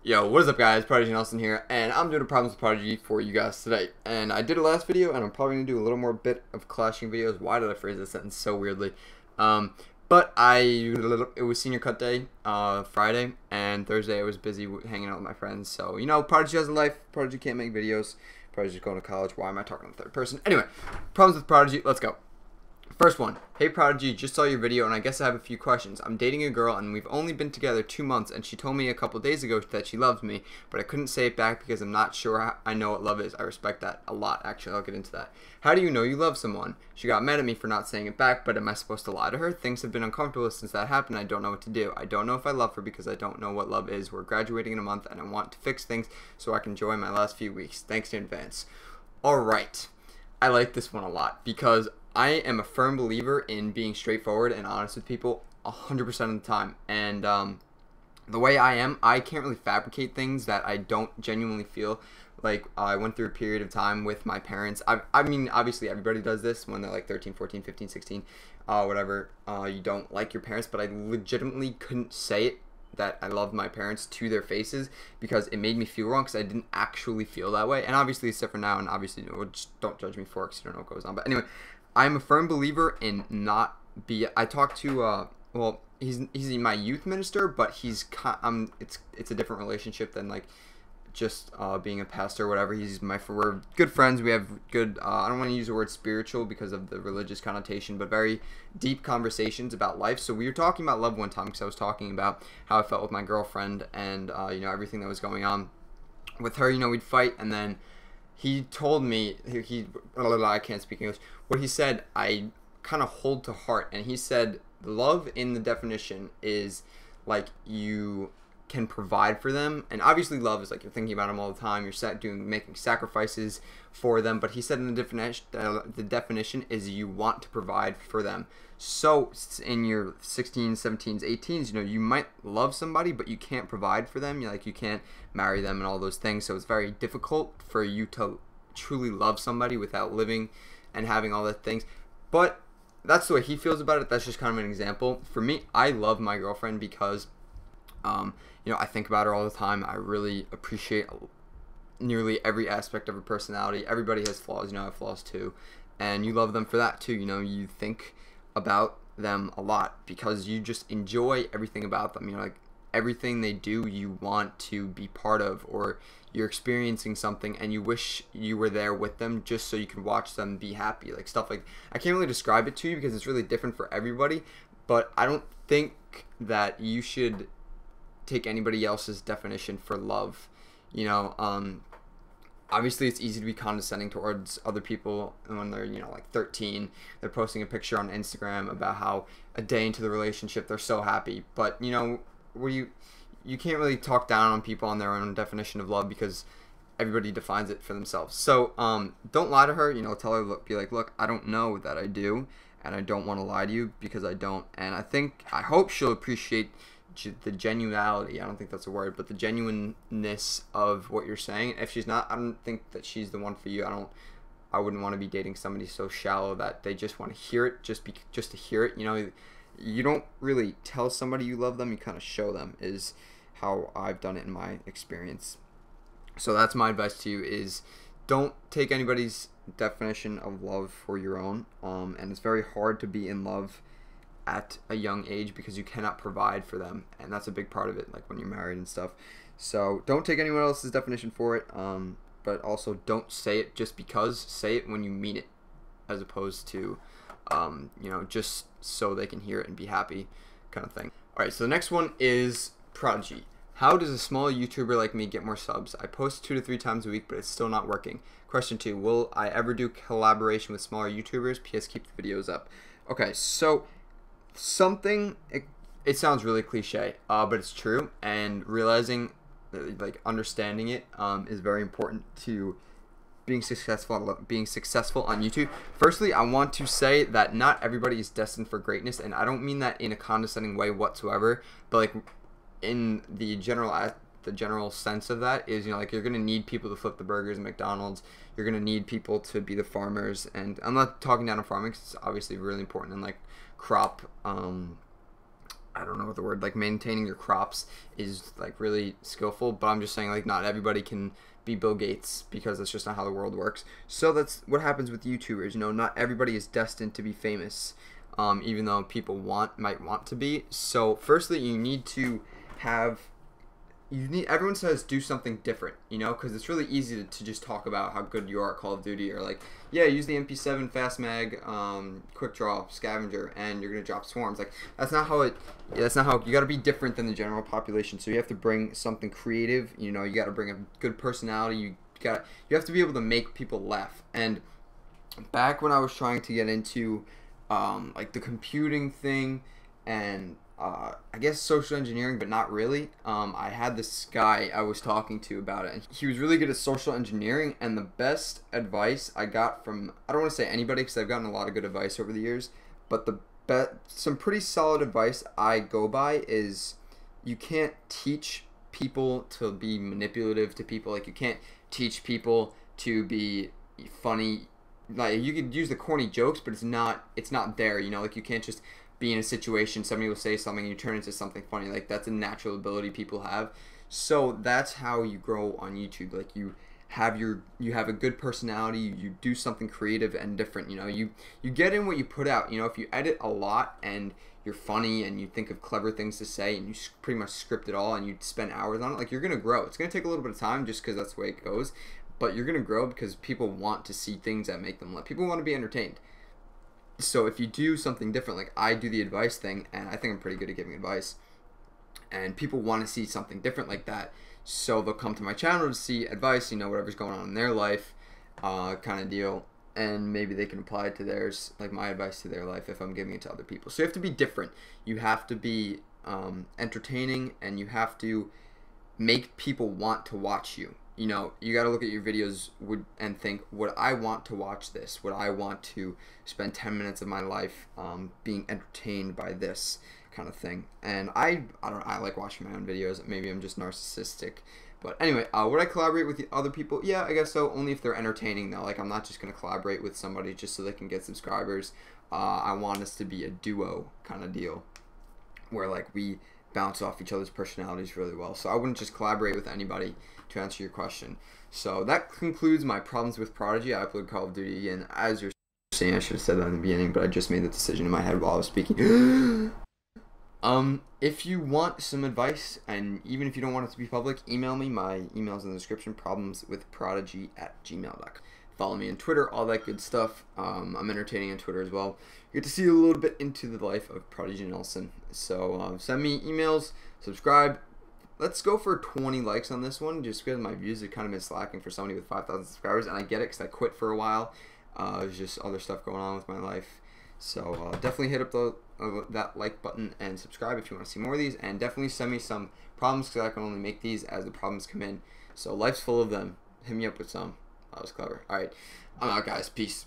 Yo, what is up guys, Prodigy Nelson here, and I'm doing a problems with Prodigy for you guys today. And I did a last video, and I'm probably going to do a little more bit of clashing videos. Why did I phrase this sentence so weirdly? But it was senior cut day, Friday, and Thursday I was busy hanging out with my friends. So, you know, Prodigy has a life, Prodigy can't make videos, Prodigy's going to college. Why am I talking in the third person? Anyway, problems with Prodigy, let's go. First one, hey Prodigy, just saw your video and I guess I have a few questions. I'm dating a girl and we've only been together 2 months and she told me a couple days ago that she loves me, but I couldn't say it back because I'm not sure I know what love is. I respect that a lot, actually. I'll get into that. How do you know you love someone? She got mad at me for not saying it back, but am I supposed to lie to her? Things have been uncomfortable since that happened. I don't know what to do. I don't know if I love her because I don't know what love is. We're graduating in a month and I want to fix things so I can enjoy my last few weeks. Thanks in advance. Alright, I like this one a lot because I am a firm believer in being straightforward and honest with people 100% of the time. And the way I am, I can't really fabricate things that I don't genuinely feel. Like, I went through a period of time with my parents. I mean, obviously everybody does this when they're like 13, 14, 15, 16, whatever. You don't like your parents, but I legitimately couldn't say it that I loved my parents to their faces because it made me feel wrong because I didn't actually feel that way. And obviously it's different now, and obviously just don't judge me for it because you don't know what goes on. But anyway, I'm a firm believer in not be. I talked to well, he's my youth minister, but it's a different relationship than like just being a pastor or whatever. We're good friends. We have good I don't want to use the word spiritual because of the religious connotation, but very deep conversations about life. So we were talking about love one time because I was talking about how I felt with my girlfriend and you know, everything that was going on with her. You know, we'd fight, and then he told me, I can't speak English. What he said, I kind of hold to heart. And he said, love in the definition is like you can provide for them. And obviously love is like you're thinking about them all the time. You're making sacrifices for them. But he said in the definition is you want to provide for them. So in your 16s, 17s, 18s, you know, you might love somebody, but you can't provide for them. You can't marry them and all those things. So it's very difficult for you to truly love somebody without living and having all that things. But that's the way he feels about it. That's just kind of an example. For me, I love my girlfriend because you know, I think about her all the time. I really appreciate nearly every aspect of her personality. Everybody has flaws, you know, I have flaws too. And you love them for that too. You know, you think about them a lot because you just enjoy everything about them. You know, like everything they do you want to be part of, or you're experiencing something and you wish you were there with them just so you can watch them be happy. Like stuff like, I can't really describe it to you because it's really different for everybody, but I don't think that you should take anybody else's definition for love. You know, obviously it's easy to be condescending towards other people when they're, you know, like 13. They're posting a picture on Instagram about how a day into the relationship they're so happy. But, you know, you can't really talk down on people on their own definition of love because everybody defines it for themselves. So don't lie to her. You know, tell her, be like, look, I don't know that I do, and I don't want to lie to you because I don't. And I hope she'll appreciate the genuality, I don't think that's a word, but the genuineness of what you're saying. If she's not, I don't think that she's the one for you. I wouldn't want to be dating somebody so shallow that they just want to hear it just to hear it. You know, you don't really tell somebody you love them, you kind of show them, is how I've done it in my experience. So that's my advice to you, is don't take anybody's definition of love for your own. And it's very hard to be in love at a young age because you cannot provide for them, and that's a big part of it, like when you're married and stuff. So don't take anyone else's definition for it, but also don't say it just because. Say it when you mean it, as opposed to you know, just so they can hear it and be happy, kind of thing. Alright, so the next one is Prodigy. How does a small YouTuber like me get more subs? I post 2 to 3 times a week, but it's still not working. Question 2, will I ever do collaboration with smaller YouTubers? P.S. Keep the videos up. Okay, so it sounds really cliche, but it's true, and realizing, like, understanding it is very important to being successful on YouTube. Firstly, I want to say that not everybody is destined for greatness, and I don't mean that in a condescending way whatsoever, but like in the general sense of that is, you know, like you're gonna need people to flip the burgers at McDonald's. You're gonna need people to be the farmers, and I'm not talking down on farming because it's obviously really important, and like crop I don't know what the word, like maintaining your crops is like really skillful, but I'm just saying like not everybody can be Bill Gates because that's just not how the world works. So that's what happens with YouTubers. You know, not everybody is destined to be famous, even though people might want to be. So firstly, you need to have everyone says do something different, you know, because it's really easy to just talk about how good you are at Call of Duty, or like, yeah, use the MP7 fast mag, quick draw scavenger, and you're gonna drop swarms. Like that's not how you got to be different than the general population. So you have to bring something creative, you know, you got to bring a good personality, you have to be able to make people laugh. And back when I was trying to get into like the computing thing and I guess social engineering, but not really. I had this guy I was talking to about it, and he was really good at social engineering, and the best advice I got from, I don't want to say anybody because I've gotten a lot of good advice over the years, but some pretty solid advice I go by is you can't teach people to be manipulative to people. Like you can't teach people to be funny. Like you could use the corny jokes, but it's not there, you know. Like you can't just be in a situation, somebody will say something and you turn into something funny. Like that's a natural ability people have. So that's how you grow on YouTube. Like you have a good personality, you do something creative and different, you know. You get in what you put out, you know. If you edit a lot and you're funny and you think of clever things to say and you pretty much script it all and you spend hours on it, like you're gonna grow. It's gonna take a little bit of time just because that's the way it goes, but you're gonna grow because people want to see things that make them laugh. People want to be entertained. So if you do something different, like I do the advice thing, and I think I'm pretty good at giving advice, and people want to see something different like that, so they'll come to my channel to see advice, you know, whatever's going on in their life, kind of deal, and maybe they can apply it to theirs, like my advice to their life if I'm giving it to other people. So you have to be different. You have to be entertaining, and you have to make people want to watch you. You know, you got to look at your videos and think, would I want to watch this? Would I want to spend 10 minutes of my life being entertained by this kind of thing? And I like watching my own videos. Maybe I'm just narcissistic. But anyway, would I collaborate with other people? Yeah, I guess so. Only if they're entertaining, though. Like, I'm not just going to collaborate with somebody just so they can get subscribers. I want us to be a duo kind of deal where, like, we bounce off each other's personalities really well. So I wouldn't just collaborate with anybody, to answer your question. So that concludes my problems with Prodigy. I upload Call of Duty, and as you're saying, I should have said that in the beginning, but I just made the decision in my head while I was speaking. If you want some advice, and even if you don't want it to be public, email me. My email's in the description, problemswithprodigy@gmail.com. Follow me on Twitter, all that good stuff. I'm entertaining on Twitter as well. You get to see a little bit into the life of Prodigy Nelson. So send me emails, subscribe. Let's go for 20 likes on this one, just because my views have kind of been slacking for somebody with 5,000 subscribers, and I get it because I quit for a while. There's just other stuff going on with my life. So definitely hit up that like button and subscribe if you want to see more of these, and definitely send me some problems because I can only make these as the problems come in. So life's full of them. Hit me up with some. That was clever. Alright, I'm out, guys. Peace.